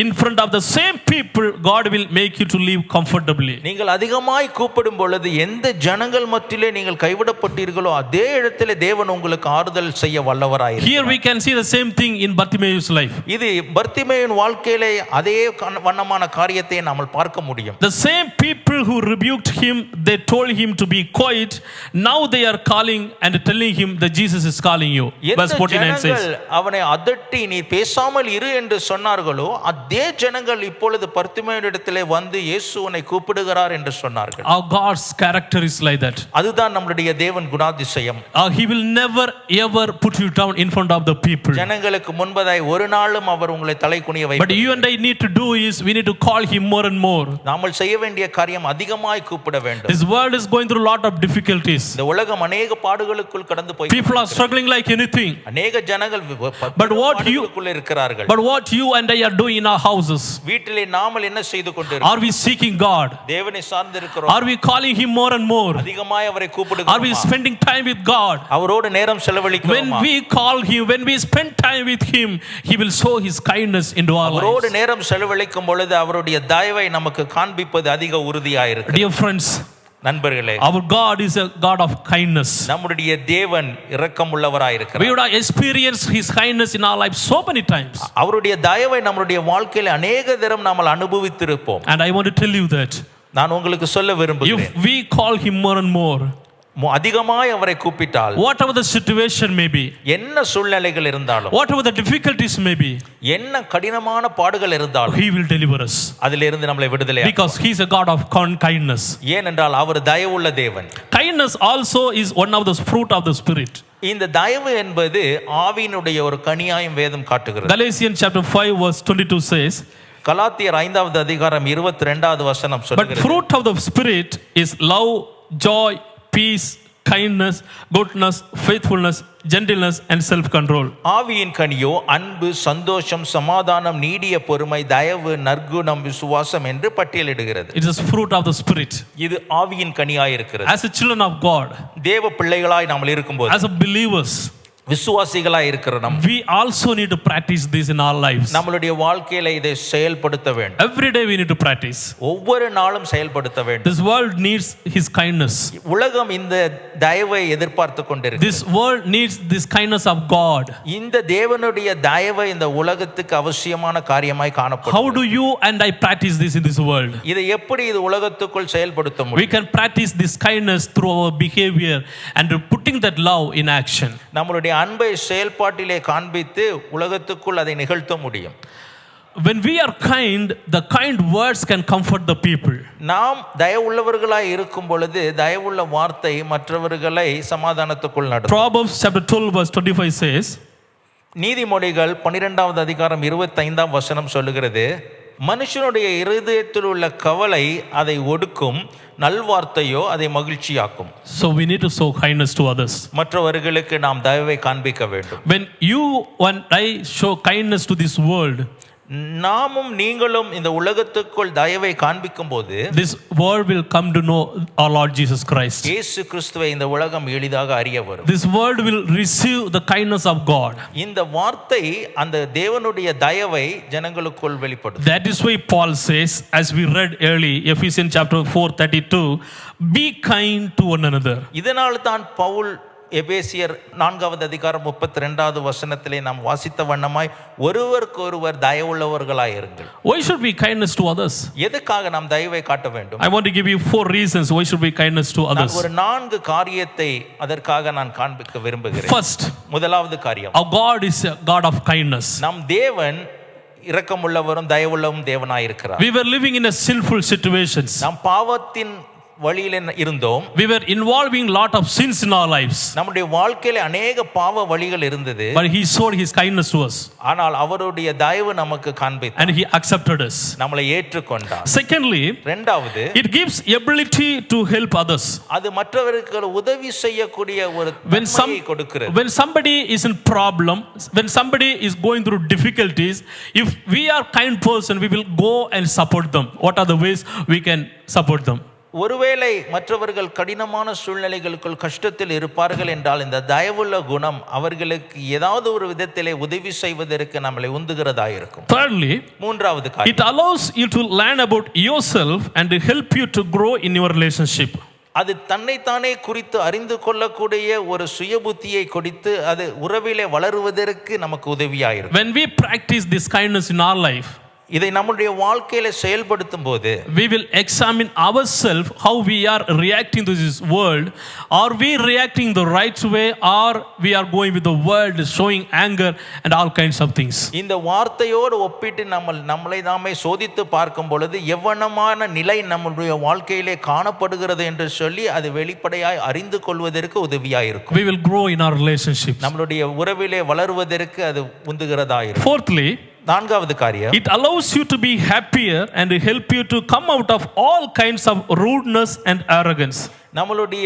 in front of the same people, God will make you to live comfortably. நீங்கள் அதிகமாய் கூப்பிடும் பொழுது எந்த ஜனங்கள் மத்தியிலே நீங்கள் கைவிடப்பட்டீர்களோ அதே இடத்திலே தேவன் உங்களுக்கு ஆறுதல் செய்ய வல்லவராய் இருக்கிறார். Here we can see the same thing in Bartimaeus' life. இது பர்த்திமேயுவின் வாழ்க்கையிலே அதே வண்ணமான காரியத்தை நாம் பார்க்க முடியும். The same people who rebuked him, they told him to be quiet. Now they are calling and telling him that Jesus is calling you. Verse 49 says, அவனை அதட்டி நீ பேசாமல் இரு என்று சொன்னார்களோ அதே ஜனங்கள் இப்பொழுது பர்த்திமேயுவினிடத்திலே வந்து இயேசு உன்னை கூப்பிடுகிறார் என்று சொன்னார்கள். Our God's character is like that. அதுதான் நம்முடைய தேவன் குணாதிசயம். He will never ever put you down in front of the people. ஜனங்களுக்கு முன்பதாய் ஒரு நாளும் அவர் உங்களை தலை குனிய வைப்பார். But you and I need to do is we need to call him more and more. நாம செய்ய வேண்டிய காரியம் அதிகமாய் கூப்பிட வேண்டும். This world is going through a lot of difficulties. இந்த உலகம் अनेक பாடுகளுக்குள் கடந்து போய் People are struggling like anything. अनेक ஜனங்கள் But what you இருக்கிறார்கள். But what you and I are doing in our houses? வீட்டிலே நாமல் என்ன செய்து கொண்டிருக்கிறோம்? Are we seeking God? தேவனை சார்ந்து இருக்கிறோம். Are we calling him more and more? அதிகமாய் அவரை கூப்பிடுகிறோம். Are we spending time with God? அவரோடு நேரம் செலவழிக்கிறோம். When we call him, when we spend time with him, him, he will show his kindness into our அவரோடு lives. நேரம் செலவழிக்கும் பொழுது அவருடைய தயவை நமக்கு காண்பிப்பது அதிக உறுதியாயிருக்கு. Dear friends, நண்பர்களே, our God is a God of kindness. நம்முடைய தேவன் இரக்கமுள்ளவராயிருக்கிறார். We would have experienced his kindness in our lives so many times. அவருடைய தயவை நம்முடைய வாழ்க்கையில் அநேக தரம் நாம் அனுபவித்திருப்போம். And I want to tell you that நான் உங்களுக்கு சொல்ல விரும்புகிறேன், if we call him more and more, அதிகமாய் அவரை கூப்பிட்டால், whatever the situation may be, என்ன சூழ்நிலைகள் இருந்தாலும், whatever the difficulties may be, என்ன கடினமான பாடுகள் இருந்தாலும், he will deliver us. அதிலிருந்து நம்மளை விடுதலை, Because he is a God of kindness. ஏனென்றால் அவர் தயவுள்ள தேவன். Kindness also is one of the fruit of the spirit. இந்த தயவு என்பது ஆவியினுடைய ஒரு கனியாயும் வேதம் காட்டுகிறது. Galatians chapter 5 verse 22 says, கலாத்தியர் 5வது அதிகாரம் 22வது வசனம் but சொல்கிறது, fruit of the spirit is love, joy, peace, kindness, goodness, faithfulness, gentleness and self-control. ஆவியின் கனியோ அன்பு, சந்தோஷம், சமாதானம், நீடிய பொறுமை, தயவு, நற்குணம், விசுவாசம் என்று பட்டியலிடுகிறது. It is fruit of the spirit. இது ஆவியின் கனியாய் இருக்கிறது. As a children of God, தேவ பிள்ளைகளாய் நாம் இருக்கும்போது, as a believers, விசுவாசிகளாய் இருக்கிற நாம் we also need to practice this in our lives. நம்மளுடைய வாழ்க்கையில இதை செயல்படுத்த வேண்டும். Every day we need to practice. ஒவ்வொரு நாளும் செயல்படுத்த வேண்டும். This world needs his kindness. உலகம் இந்த தயவை எதிர்பார்த்து கொண்டிருக்கு. This world needs this kindness of God. இந்த தேவனுடைய தயவை இந்த உலகத்துக்கு அவசியமான காரியமாய் காணப்படும். How do you and I practice this in this world? இதை எப்படி இது உலகத்துக்குள் செயல்படுத்த முடியும்? We can practice this kindness through our behavior and putting that love in action. நம்மளுடைய அன்பை செயல்பாட்டிலே காண்பித்து உலகத்துக்குள் அதை நிகழ்த்த முடியும். When we are kind, the kind words can comfort the people. நாம் தயவுள்ளவர்களாய் இருக்கும் பொழுது தயவுள்ள வார்த்தை மற்றவர்களை சமாதானத்துக்குள் நடத்தும். Proverbs chapter 12 verse 25 says, நீதிமொழிகள் 12வது அதிகாரம் 25ஆம் வசனம் சொல்லுகிறது, மனுஷனுடைய இருதயத்தில் உள்ள கவலை அதை ஒடுக்கும், நல்வார்த்தையோ அதை மகிழ்ச்சியாக்கும். so we need to show kindness to others. மற்றவர்களுக்கு நாம் தயவை காண்பிக்க வேண்டும். When you and I show kindness to this world, நாமும் நீங்களும் இந்த உலகத்துக்குள் தயவை காண்பிக்கும் போது this world will come to know our Lord Jesus Christ. இயேசு கிறிஸ்துவை இந்த உலகம் எளிதாக அறிய வரும். This world will receive the kindness of God. இந்த வார்த்தை அந்த தேவனுடைய தயவை ஜனங்களுக்குள் வெளிப்படுத்தும். That is why Paul says, as we read early, Ephesians chapter 4:32, be kind to one another. இதனால் தான் பவுல் எபேசியர் 4வது அதிகாரம் 32வது வசனத்திலே நாம் வாசித்த வண்ணமாய் ஒருவருக்கு ஒருவர் தயவுள்ளவர்களாய் இருங்கள். Why should we kindness to others? எதுக்காக நாம் தயவை காட்ட வேண்டும்? I want to give you 4 reasons why should we kindness to others. நான் ஒரு 4 காரியத்தை அதற்காக நான் காண்பிக்க விரும்புகிறேன். First, முதலாவது காரியம், our God is a God of kindness. நம் தேவன் இரக்கமுள்ளவரும் தயவுள்ளவரும் தேவனாய் இருக்கிறார். We were living in a sinful situations. நாம் பாவத்தின் வழியில் இருந்தோம். We were involving lot of sins in our lives. நம்முடைய வாழ்க்கையில अनेक பாவ வழிகள் இருந்தது. But he showed his kindness to us. ஆனால் அவருடைய தயவு நமக்கு காண்பித்தார். And he accepted us. நம்மளை ஏற்றுக்கொண்டார். Secondly, இரண்டாவது, it gives ability to help others. அது மற்றவருக்கு உதவி செய்யக்கூடிய ஒரு தன்மையை கொடுக்கிறது. When somebody is in problem, when somebody is going through difficulties, if we are kind person, we will go and support them. What are the ways we can support them? ஒருவேளை மற்றவர்கள் கடினமான சூழ்நிலைகளுக்குள் கஷ்டத்தில் இருப்பார்கள் என்றால் இந்த தயவுள்ள குணம் அவர்களுக்கு ஏதாவது ஒரு விதத்திலே உதவி செய்வதற்கு நம்மளை உந்துகிறதா இருக்கும். Thirdly, மூன்றாவது காரியம், it allows you to learn about yourself and to help you to grow in your relationship. அது தன்னைத்தானே குறித்து அறிந்து கொள்ளக்கூடிய ஒரு சுயபுத்தியை கொடுத்து அது உறவிலே வளருவதற்கு நமக்கு உதவியாயிருக்கும். When we practice this kindness in our life, இதை நம்முடைய வாழ்க்கையில செயல்படுத்தும் போது we will examine ourselves how we are reacting to this world. Are we reacting the right way, or we are going with the world showing anger and all kinds of things? இந்த வார்த்தையோடு ஒப்பிட்டு நம்மளை நாமே சோதித்து பார்க்கும் பொழுது எவ்வளமான நிலை நம்முடைய வாழ்க்கையிலே காணப்படுகிறது என்று சொல்லி அது வெளிப்படையாய் அறிந்து கொள்வதற்கு உதவியாய் இருக்கும். We will grow in our relationships. நம்மளுடைய உறவிலே வளருவதற்கு அது உந்துகிறதா இருக்கும். Fourthly, நான்காவது காரியம், it allows you to be happier and to help you to come out of all kinds of rudeness and arrogance. நம்மளுடைய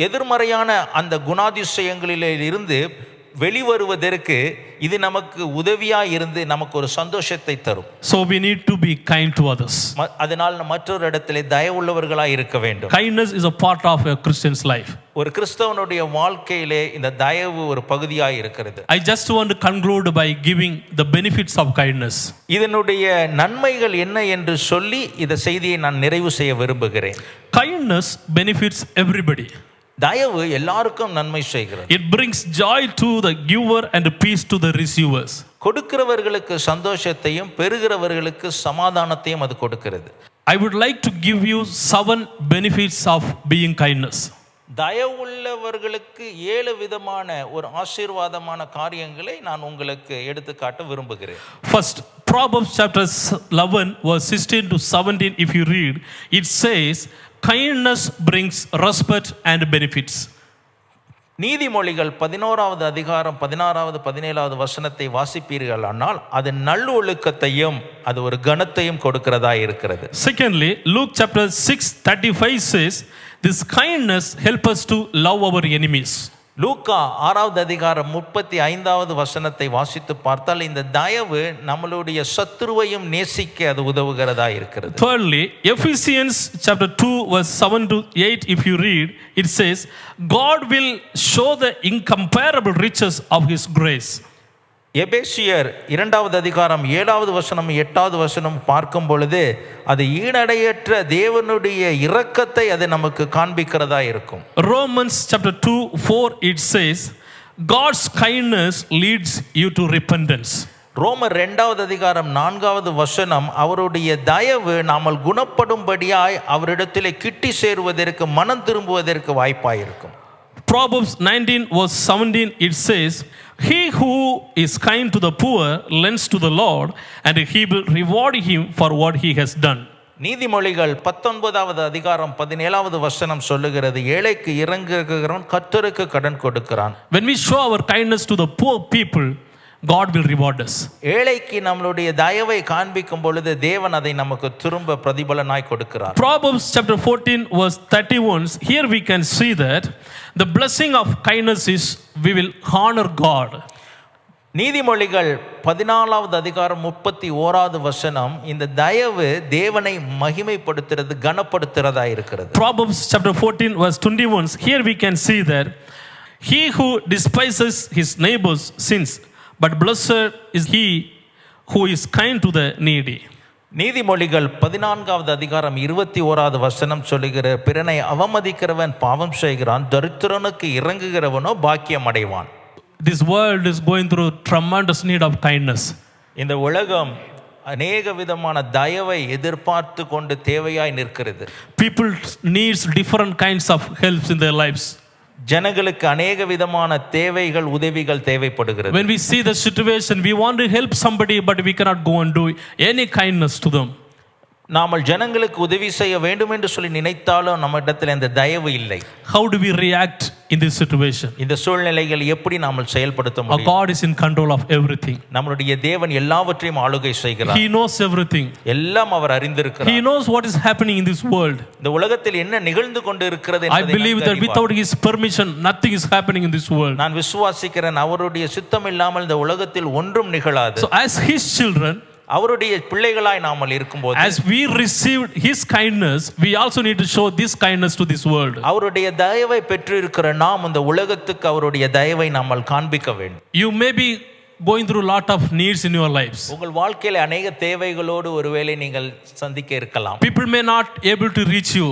எதிர்மறையான அந்த குணாதிசயங்களிலே இருந்து வெளிவருவதற்கு இது நமக்கு உதவியா இருந்து நமக்கு ஒரு சந்தோஷத்தை தரும். So we need to be kind to others. அதனால் மற்றொரு இடத்திலே தயவுள்ளவர்களாய் இருக்க வேண்டும். Kindness is a part of a Christian's life. ஒரு கிறிஸ்தவனுடைய வாழ்க்கையிலே இந்த தயவு ஒரு பகுதியாய் இருக்கிறது. I just want to conclude by giving the benefits of kindness. இதனுடைய நன்மைகள் என்ன என்று சொல்லி இந்த செய்தியை நான் நிறைவு செய்ய விரும்புகிறேன். Kindness benefits everybody. தயவு எல்லாருக்கும் நன்மை செய்கிறது. It brings joy to the giver and peace to the receivers. கொடுக்கிறவர்களுக்கு சந்தோஷத்தையும் பெறுகிறவர்களுக்கு சமாதானத்தையும் அது கொடுக்கிறது. I would like to give you 7 benefits of being kindness. தயவுள்ளவர்களுக்கு 7 விதமான ஒரு ஆசீர்வாதமான காரியங்களை நான் உங்களுக்கு எடுத்துக்காட்ட விரும்புகிறேன். First, Proverbs chapter 11 verse 16 to 17, if you read, it says, kindness brings respect and benefits. நீதிமொழிகள் 11வது அதிகாரம் 16வது 17வது வசனத்தை வாசிப்பீர்கள் ஆனால் அது நல்லொழுக்கத்தையும் அது ஒரு கனத்தையும் கொடுக்கிறதா இருக்கிறது. Secondly, Luke chapter 6:35 says, this kindness helps us to love our enemies. லூக்கா 6வது அதிகாரம் 35வது வசனத்தை வாசித்து பார்த்தால் இந்த தயவு நம்மளுடைய சத்துருவையும் நேசிக்க அது உதவுகிறதா இருக்கிறது. Thirdly, Ephesians chapter 2 verse 7 to 8, if you read, it says, God will show the incomparable riches of his grace. எபேசியர் 2வது அதிகாரம் 7வது வசனம் 8வது வசனம் பார்க்கும் பொழுது அது ஈடடையற்ற தேவனுடைய இரக்கத்தை அது நமக்கு காண்பிக்கிறதா இருக்கும். Romans chapter 2:4, it says, God's kindness leads you to repentance. ரோமர் 2வது அதிகாரம் 4வது வசனம் அவருடைய தயவு நாமல் குணப்படும்படியாய் அவரிடத்திலே கிட்டி சேருவதற்கு மனம் திரும்புவதற்கு வாய்ப்பாயிருக்கும். Proverbs 19 verse 17, it says, he who is kind to the poor lends to the Lord, and he will reward him for what he has done. நீதிமொழிகள் 19வது அதிகாரம் 17வது வசனம் சொல்லுகிறது, ஏழைக்கு இரங்குகிறவன் கர்த்தருக்கு கடன் கொடுக்கிறான். When we show our kindness to the poor people, God will reward us. ஏழைக்கு நம்மளுடைய தயவை காண்பிக்கும் பொழுது தேவன் அதை நமக்கு திரும்ப பிரதிபலனாய் கொடுக்கிறார். Proverbs chapter 14 verse 31, here we can see that the blessing of kindness is we will honor God. நீதிமொழிகள் 14வது அதிகாரம் 31வது வசனம் இந்த தயவு தேவனை மகிமைப்படுத்துறது கனப்படுத்துறதா இருக்கிறது. Proverbs chapter 14 verse 21, here we can see that he who despises his neighbor's sins, but blessed is he who is kind to the needy. நீதிமொழிகள் 14வது அதிகாரம் 21வது வசனம் சொல்லுகிற, பிறனை அவமதிக்கிறவன் பாவம் செய்கிறான், தரித்திரனுக்கு இறங்குகிறவனோ பாக்கியம் அடைவான். This world is going through tremendous need of kindness. இந்த உலகம் அநேக விதமான தயவை எதிர்பார்த்து கொண்டு தேவையாய் நிற்கிறது. People needs different kinds of helps in their lives. ஜனங்களுக்கு அநேக விதமான தேவைகள் உதவிகள் தேவைப்படுகிறது. When we see the situation, we want to help somebody, but we cannot go and do any kindness to them. Namal ஜனங்களுக்கு உதவி செய்ய வேண்டும் என்று சொல்லி நினைத்தாலும் நம்ம இடத்துல இந்த தயவு இல்லை. How do we react in this situation? இந்த சூழ்நிலைகள் எப்படி நாமல் செயல்படுத்த Our முடியும்? God is in control of everything. நம்மளுடைய தேவன் எல்லாவற்றையும் ஆளுகை செய்கிறார். He knows everything. எல்லாம் அவர் He அறிந்திருக்கிறார். knows what is happening in this world. இந்த உலகத்தில் என்ன நிகழ்ந்து கொண்டு இருக்கிறது I believe that without his permission, nothing is happening in this world. நான் விசுவாசிக்கிறேன், அவருடைய சித்தம் இல்லாமல் இந்த உலகத்தில் ஒன்றும் நிகழாது. So as his children, அவருடைய பிள்ளைகளாய் நாமல் இருக்கும்போது, as we received his kindness, we also need to show this kindness to this world. அவருடைய தயவை பெற்று இருக்கிற நாம் இந்த உலகத்துக்கு அவருடைய தயவை நாமல் காண்பிக்க வேண்டும். You may be going through a lot of needs in your lives. உங்கள் வாழ்க்கையில அநேக தேவைகளோடு ஒருவேளை நீங்கள் சந்திக்க இருக்கலாம். People may not able to reach you.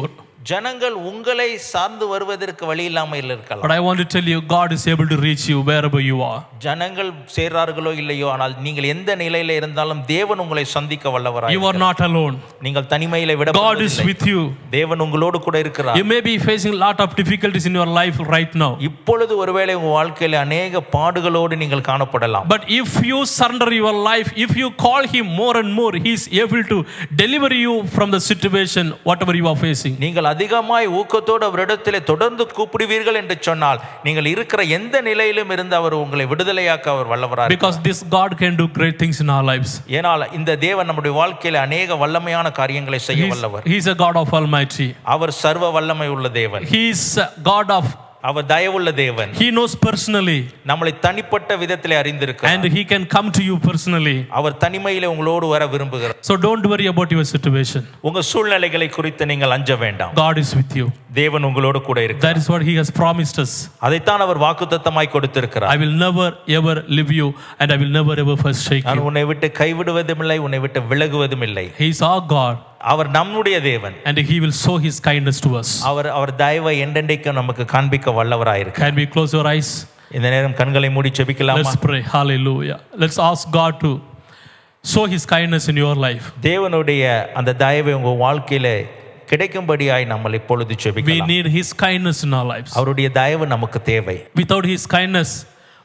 ஜனங்கள் உங்களை சார்ந்து வருவதற்கு வழி இல்லாமல் இருக்கலாம். But I want to tell you, God is able to reach you wherever you are. ஜனங்கள் சேர்றார்களோ இல்லையோ, ஆனால் நீங்கள் எந்த நிலையில இருந்தாலும் தேவன் உங்களை சந்திக்க வல்லவராய். You are not alone. நீங்கள் தனிமையில விட God is with you. தேவன் உங்களோடு கூட இருக்கிறார். You may be facing a lot of difficulties in your life right now. இப்பொழுது ஒருவேளை உங்கள் வாழ்க்கையில அநேக பாடுகளோடு நீங்கள் காணப்படலாம். But if you surrender your life, if you call him more and more, he is able to deliver you from the situation whatever you are facing. நீங்கள் அதிகமாய் ஊக்கத்தோடு அவரிடத்திலே தொடர்ந்து கூப்பிடுவீர்கள் என்று சொன்னால் நீங்கள் இருக்கிற எந்த நிலையிலும் இருந்து அவர் உங்களை விடுதலையாக்க அவர் வல்லவராக. Because this God can do great things in our lives. ஏனால் இந்த தேவன் நம்முடைய வாழ்க்கையில அநேக வல்லமையான காரியங்களை செய்ய வல்லவர். He is a God of Almighty. அவர் சர்வ வல்லமை உள்ள தேவன். He is God of அவர் தயவுள்ள தேவன். He knows personally. நம்மளை தனிப்பட்ட விதத்திலே அறிந்திருக்கிறார். And he can come to you personally. அவர் தனிமையிலே உங்களோடு வர விரும்புகிறார். So don't worry about your situation. உங்க சூழ்நிலைகளை குறித்து நீங்கள் அஞ்ச வேண்டாம். God is with you. தேவன் உங்களோடு கூட இருக்கிறார். That is what he has promised us. அதைத்தான் அவர் வாக்குத்தத்தமாய் கொடுத்திருக்கிறார். I will never ever leave you and I will never ever forsake நான் you. உன்னை விட்டு கைவிடுவதும் இல்லை, உன்னை விட்டு விலகுவதும் இல்லை. He is our God. அவர் நம்முடைய தேவன். And he will show his kindness to us. அவர் தயவை என்றென்றைக்கும் நமக்கு காண்பிக்க வல்லவராயிருக்கிறார். Can we close your eyes? இந்த நேரம் கண்களை மூடி ஜெபிக்கலாமா? Let's pray. Hallelujah. Let's ask God to show his kindness in your life. தேவனுடைய அந்த தயவை உங்க வாழ்க்கையில கிடைக்கும்படியாய் நம்ம இப்பொழுது We ஜெபிக்கலாம். need his kindness in our lives. அவருடைய தயவு நமக்கு தேவை. Without his kindness,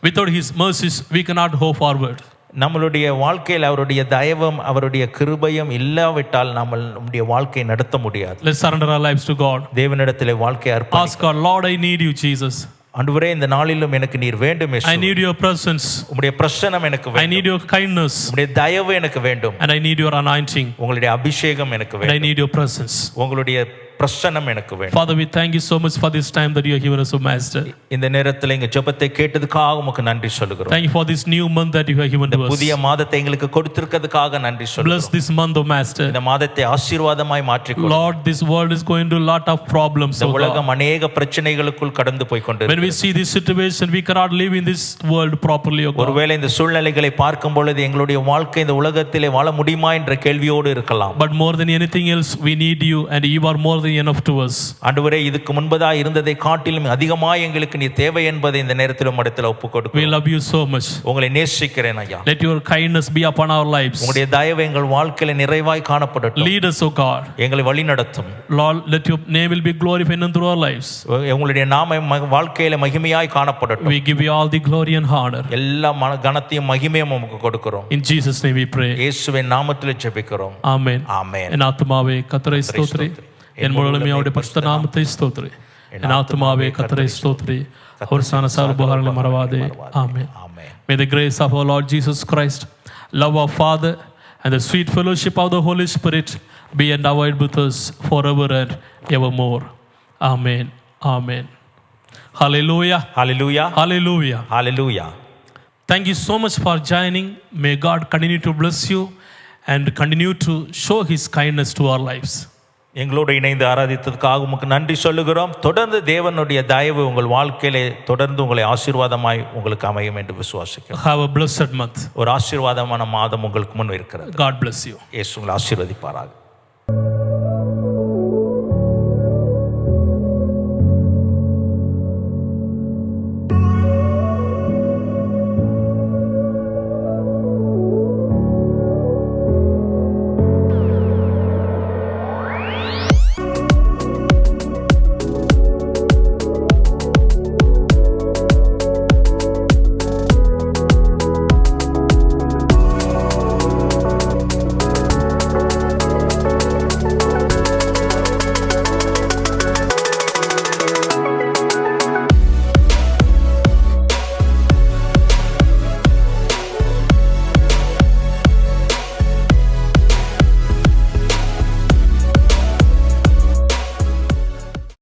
without his mercies, we cannot go forward. நம்மளுடைய வாழ்க்கையில் அவருடைய தயவும் அவருடைய கிருபையும் இல்லாவிட்டால் நம்முடைய வாழ்க்கையை நடத்த முடியாது. Let's surrender our lives to God. தேவனிடத்திலே வாழ்க்கையை Ask அர்ப்பணிக்க. God, Lord, I need you, Jesus. ஆண்டவரே, இந்த நாளிலும் எனக்கு நீர் வேண்டும். I need your presence. உம்முடைய பிரசன்னம் எனக்கு I வேண்டும். need your kindness. உம்முடைய தயவு எனக்கு வேண்டும். And I need your anointing. உங்களுடைய அபிஷேகம் எனக்கு And I வேண்டும். need your presence. உங்களுடைய பிரசன்னம் எனக்கு வேண்டும். Father, we thank you so much for this time that you have given us, O Master. இந்த நேரத்தில் எங்க ஜெபத்தை கேட்டதுக்காக உமக்கு நன்றி சொல்லுகிறோம். Thank you for this new month that you have given to us. புதிய மாதத்தை எங்களுக்கு கொடுத்திருக்கிறதுக்காக நன்றி Bless சொல்லுகிறோம். this month, O Master. இந்த மாதத்தை ஆசீர்வாதமாய் மாற்றிக்கொள்ளும். Lord, this world is going to a lot of problems, இந்த O God. உலகம் அநேக பிரச்சனைகளுக்குள் கடந்து போய் When we கொண்டிருக்கிறது. see this situation, we cannot live in this world properly, O God. ஒருவேளை இந்த சூழ்நிலைகளை பார்க்கும் பொழுது எங்களுடைய வாழ்க்கை இந்த உலகத்திலே வாழ முடியுமா என்ற கேள்வியோடு இருக்கலாம். But more than anything else, we need you and you are more than enough to us. ஆண்டவரே, இதுக்கு முன்பதா இருந்ததை காட்டிலும் அதிகமாய் எங்களுக்கு நீ தேவை என்பதை இந்த நேரத்தில் உம்மிடத்தில் We ஒப்புக்கொடுக்கிறோம். love you so much. உங்களை நேசிக்கிறேன் ஐயா. Let your kindness be upon our lives. உங்களுடைய தயவு எங்கள் வாழ்க்கையில நிறைவாய் காணப்படட்டும். Lead us, O God. எங்களை வழி நடத்தும். Lord, let your name will be glorified and through our lives. உங்களுடைய நாம வாழ்க்கையில மகிமையாய் காணப்படட்டும். We give you all the glory and honor. எல்லா கனத்தையும் மகிமையும் உமக்கு கொடுக்கிறோம். In Jesus' name we pray. இயேசுவின் நாமத்தில் ஜெபிக்கிறோம். Amen. ஆமென். என் ஆத்துமாவே கர்த்தரை ஸ்தோத்திரி. என் முழுமையும் அவருடைய பரிசுத்த நாமத்தை ஸ்தோத்திரி. என் ஆத்துமாவே கர்த்தரை ஸ்தோத்திரி. அவர் சான சர்வபகாரங்களை மறவாதே. Amen. Amen. May the grace of our Lord Jesus Christ, love of Father, and the sweet fellowship of the Holy Spirit be and abide with us forever and evermore. Amen. Amen. Hallelujah. Hallelujah. Hallelujah. Hallelujah. Thank you so much for joining. May God continue to bless you and continue to show his kindness to our lives. எங்களோடு இணைந்து ஆராதித்ததுக்காக உமக்கு நன்றி சொல்லுகிறோம். தொடர்ந்து தேவனுடைய தயவு உங்கள் வாழ்க்கையிலே தொடர்ந்து உங்களை ஆசீர்வாதமாய் உங்களுக்கு அமையும் என்று விசுவாசிக்கிறோம். Have a blessed month. ஒரு ஆசீர்வாதமான மாதம் உங்களுக்கு முன் இருக்கிறது. God bless you. இயேசு உங்களை ஆசீர்வதிப்பாராக.